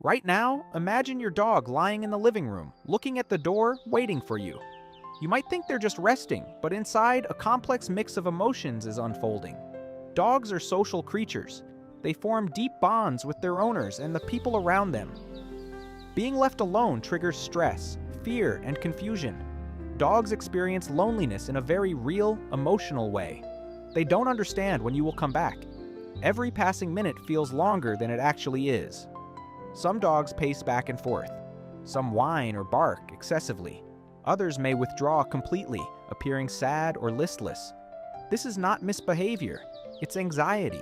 Right now, imagine your dog lying in the living room, looking at the door, waiting for you. You might think they're just resting, but inside, a complex mix of emotions is unfolding. Dogs are social creatures. They form deep bonds with their owners and the people around them. Being left alone triggers stress, fear, and confusion. Dogs experience loneliness in a very real, emotional way. They don't understand when you will come back. Every passing minute feels longer than it actually is. Some dogs pace back and forth. Some whine or bark excessively. Others may withdraw completely, appearing sad or listless. This is not misbehavior, it's anxiety.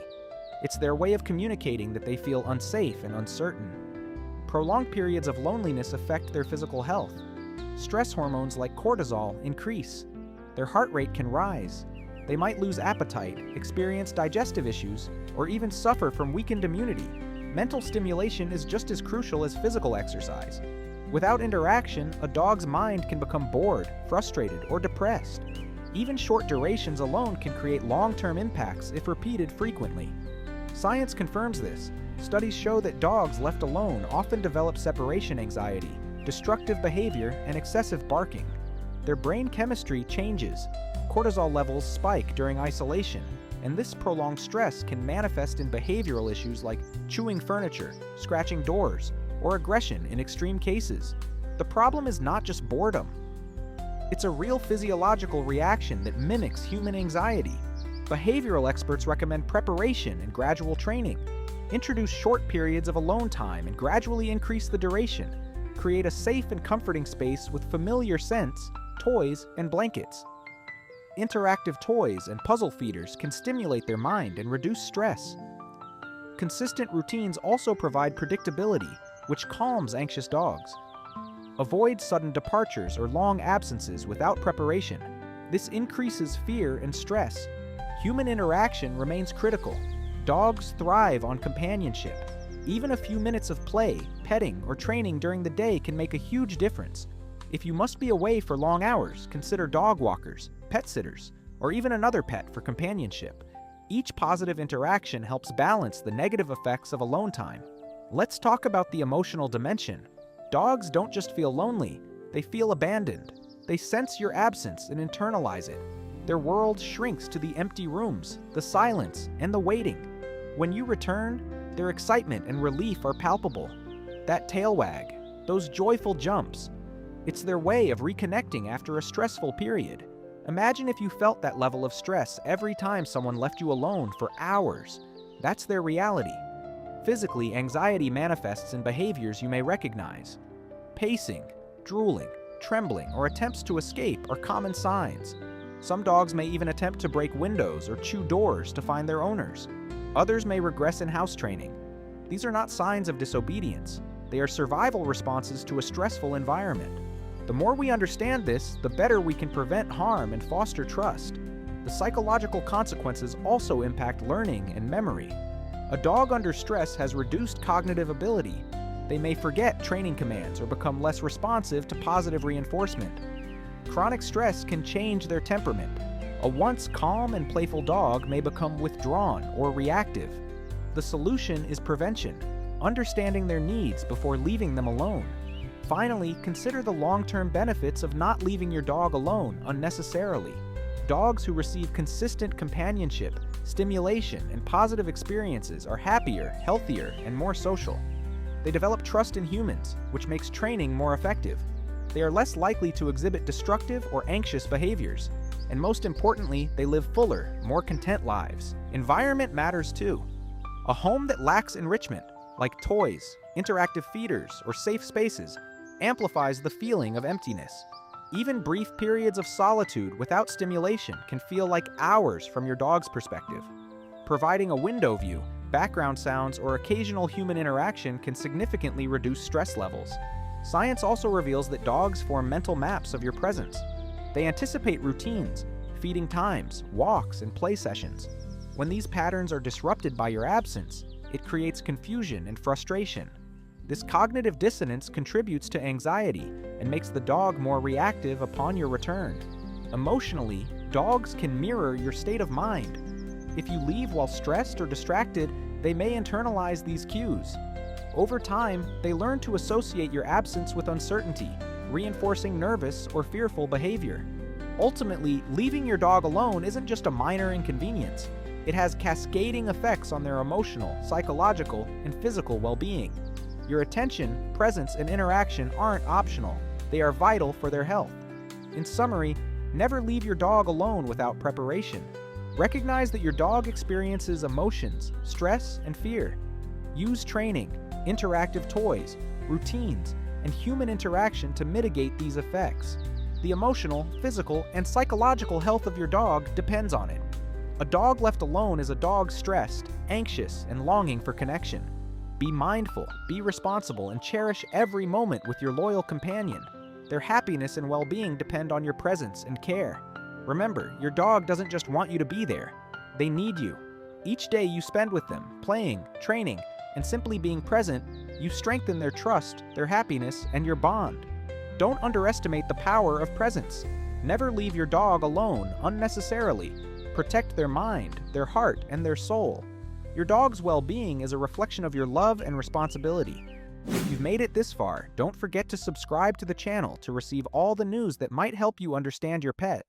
It's their way of communicating that they feel unsafe and uncertain. Prolonged periods of loneliness affect their physical health. Stress hormones like cortisol increase. Their heart rate can rise. They might lose appetite, experience digestive issues, or even suffer from weakened immunity. Mental stimulation is just as crucial as physical exercise. Without interaction, a dog's mind can become bored, frustrated, or depressed. Even short durations alone can create long-term impacts if repeated frequently. Science confirms this. Studies show that dogs left alone often develop separation anxiety, destructive behavior, and excessive barking. Their brain chemistry changes. Cortisol levels spike during isolation, and this prolonged stress can manifest in behavioral issues like chewing furniture, scratching doors, or aggression in extreme cases. The problem is not just boredom. It's a real physiological reaction that mimics human anxiety. Behavioral experts recommend preparation and gradual training. Introduce short periods of alone time and gradually increase the duration. Create a safe and comforting space with familiar scents, toys, and blankets. Interactive toys and puzzle feeders can stimulate their mind and reduce stress. Consistent routines also provide predictability, which calms anxious dogs. Avoid sudden departures or long absences without preparation. This increases fear and stress. Human interaction remains critical. Dogs thrive on companionship. Even a few minutes of play, petting, or training during the day can make a huge difference. If you must be away for long hours, consider dog walkers, pet sitters, or even another pet for companionship. Each positive interaction helps balance the negative effects of alone time. Let's talk about the emotional dimension. Dogs don't just feel lonely, they feel abandoned. They sense your absence and internalize it. Their world shrinks to the empty rooms, the silence, and the waiting. When you return, their excitement and relief are palpable. That tail wag, those joyful jumps, it's their way of reconnecting after a stressful period. Imagine if you felt that level of stress every time someone left you alone for hours. That's their reality. Physically, anxiety manifests in behaviors you may recognize. Pacing, drooling, trembling, or attempts to escape are common signs. Some dogs may even attempt to break windows or chew doors to find their owners. Others may regress in house training. These are not signs of disobedience. They are survival responses to a stressful environment. The more we understand this, the better we can prevent harm and foster trust. The psychological consequences also impact learning and memory. A dog under stress has reduced cognitive ability. They may forget training commands or become less responsive to positive reinforcement. Chronic stress can change their temperament. A once calm and playful dog may become withdrawn or reactive. The solution is prevention, understanding their needs before leaving them alone. Finally, consider the long-term benefits of not leaving your dog alone unnecessarily. Dogs who receive consistent companionship, stimulation, and positive experiences are happier, healthier, and more social. They develop trust in humans, which makes training more effective. They are less likely to exhibit destructive or anxious behaviors. And most importantly, they live fuller, more content lives. Environment matters too. A home that lacks enrichment, like toys, interactive feeders, or safe spaces, amplifies the feeling of emptiness. Even brief periods of solitude without stimulation can feel like hours from your dog's perspective. Providing a window view, background sounds, or occasional human interaction can significantly reduce stress levels. Science also reveals that dogs form mental maps of your presence. They anticipate routines, feeding times, walks, and play sessions. When these patterns are disrupted by your absence, it creates confusion and frustration. This cognitive dissonance contributes to anxiety and makes the dog more reactive upon your return. Emotionally, dogs can mirror your state of mind. If you leave while stressed or distracted, they may internalize these cues. Over time, they learn to associate your absence with uncertainty, reinforcing nervous or fearful behavior. Ultimately, leaving your dog alone isn't just a minor inconvenience. It has cascading effects on their emotional, psychological, and physical well-being. Your attention, presence, and interaction aren't optional. They are vital for their health. In summary, never leave your dog alone without preparation. Recognize that your dog experiences emotions, stress, and fear. Use training, interactive toys, routines, and human interaction to mitigate these effects. The emotional, physical, and psychological health of your dog depends on it. A dog left alone is a dog stressed, anxious, and longing for connection. Be mindful, be responsible, and cherish every moment with your loyal companion. Their happiness and well-being depend on your presence and care. Remember, your dog doesn't just want you to be there. They need you. Each day you spend with them, playing, training, and simply being present, you strengthen their trust, their happiness, and your bond. Don't underestimate the power of presence. Never leave your dog alone unnecessarily. Protect their mind, their heart, and their soul. Your dog's well-being is a reflection of your love and responsibility. If you've made it this far, don't forget to subscribe to the channel to receive all the news that might help you understand your pet.